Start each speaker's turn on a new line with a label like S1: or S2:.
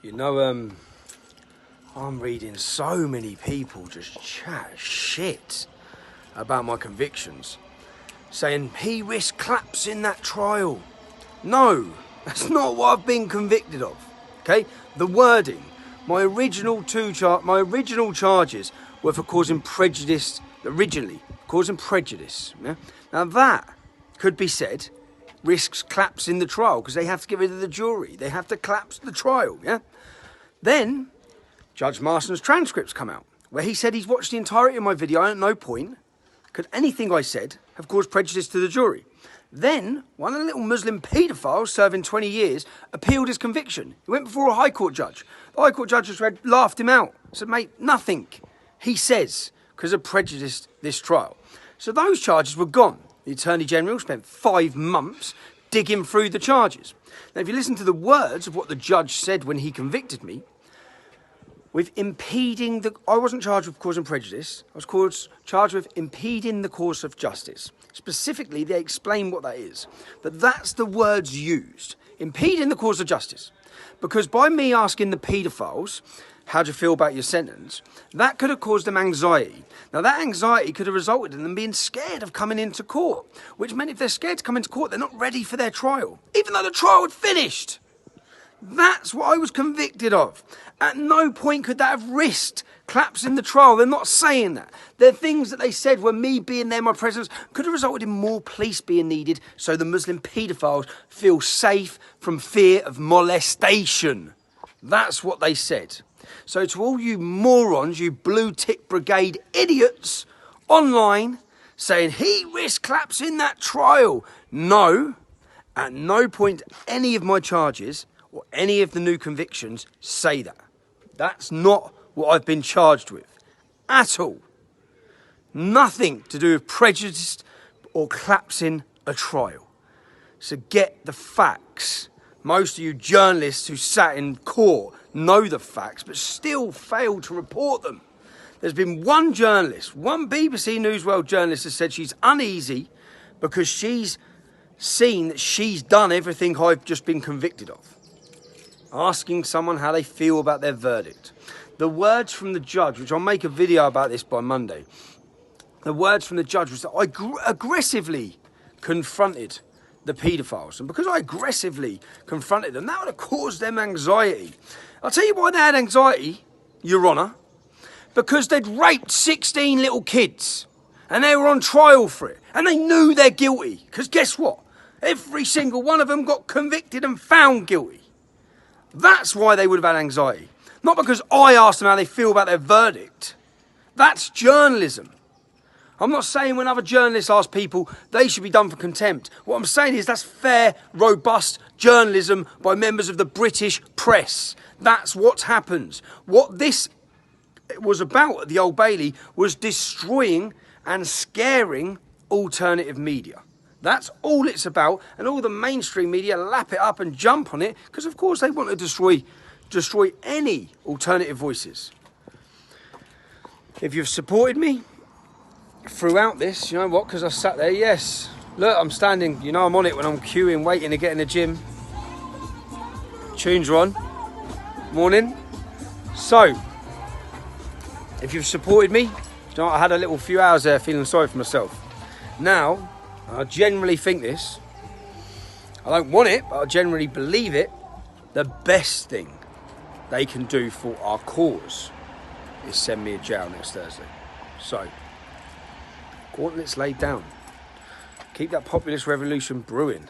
S1: You know, I'm reading so many people just chat shit about my convictions, saying he risked claps in that trial. No, that's not what I've been convicted of. Okay, the wording, my original charges were for causing prejudice. Originally, causing prejudice. Yeah? Now that could be said risks claps in the trial because they have to get rid of the jury. They have to collapse the trial. Yeah. Then Judge Marston's transcripts come out where he said he's watched the entirety of my video and at no point could anything I said have caused prejudice to the jury. Then one of the little Muslim paedophiles serving 20 years appealed his conviction. He went before a High Court judge. The High Court judge just laughed him out. Said, mate, nothing, he says, because of prejudice this trial. So those charges were gone. The Attorney General spent 5 months digging through the charges. Now, if you listen to the words of what the judge said when he convicted me, with impeding the... I wasn't charged with causing prejudice. I was charged with impeding the course of justice. Specifically, they explain what that is. But that's the words used. Impeding the course of justice. Because by me asking the paedophiles, how do you feel about your sentence? That could have caused them anxiety. Now, that anxiety could have resulted in them being scared of coming into court. Which meant if they're scared to come into court, they're not ready for their trial. Even though the trial had finished. That's what I was convicted of. At no point could that have risked claps in the trial. They're not saying that. They're things that they said were me being there, my presence, could have resulted in more police being needed so the Muslim paedophiles feel safe from fear of molestation. That's what they said. So to all you morons, you blue tick brigade idiots online saying he risked claps in that trial. No, at no point any of my charges or any of the new convictions say that. That's not what I've been charged with at all. Nothing to do with prejudice or collapsing a trial. So get the facts. Most of you journalists who sat in court know the facts but still fail to report them. There's been one journalist, one BBC News World journalist has said she's uneasy because she's seen that she's done everything I've just been convicted of. Asking someone how they feel about their verdict. The words from the judge, which I'll make a video about this by Monday, the words from the judge was that I aggressively confronted the paedophiles. And because I aggressively confronted them, that would have caused them anxiety. I'll tell you why they had anxiety, Your Honour. Because they'd raped 16 little kids. And they were on trial for it. And they knew they're guilty. Because guess what? Every single one of them got convicted and found guilty. That's why they would have had anxiety. Not because I asked them how they feel about their verdict. That's journalism. I'm not saying when other journalists ask people, they should be done for contempt. What I'm saying is that's fair, robust journalism by members of the British press. That's what happens. What this was about at the Old Bailey was destroying and scaring alternative media. That's all it's about, and all the mainstream media lap it up and jump on it because, of course, they want to destroy any alternative voices. If you've supported me throughout this, you know what, because I sat there, yes. Look, I'm standing, you know I'm on it when I'm queuing, waiting to get in the gym. Tunes are on. Morning. So, if you've supported me, you know, I had a little few hours there feeling sorry for myself. Now, I generally think this. I don't want it, but I generally believe it. The best thing they can do for our cause is send me a jail next Thursday. So, gauntlets laid down. Keep that populist revolution brewing.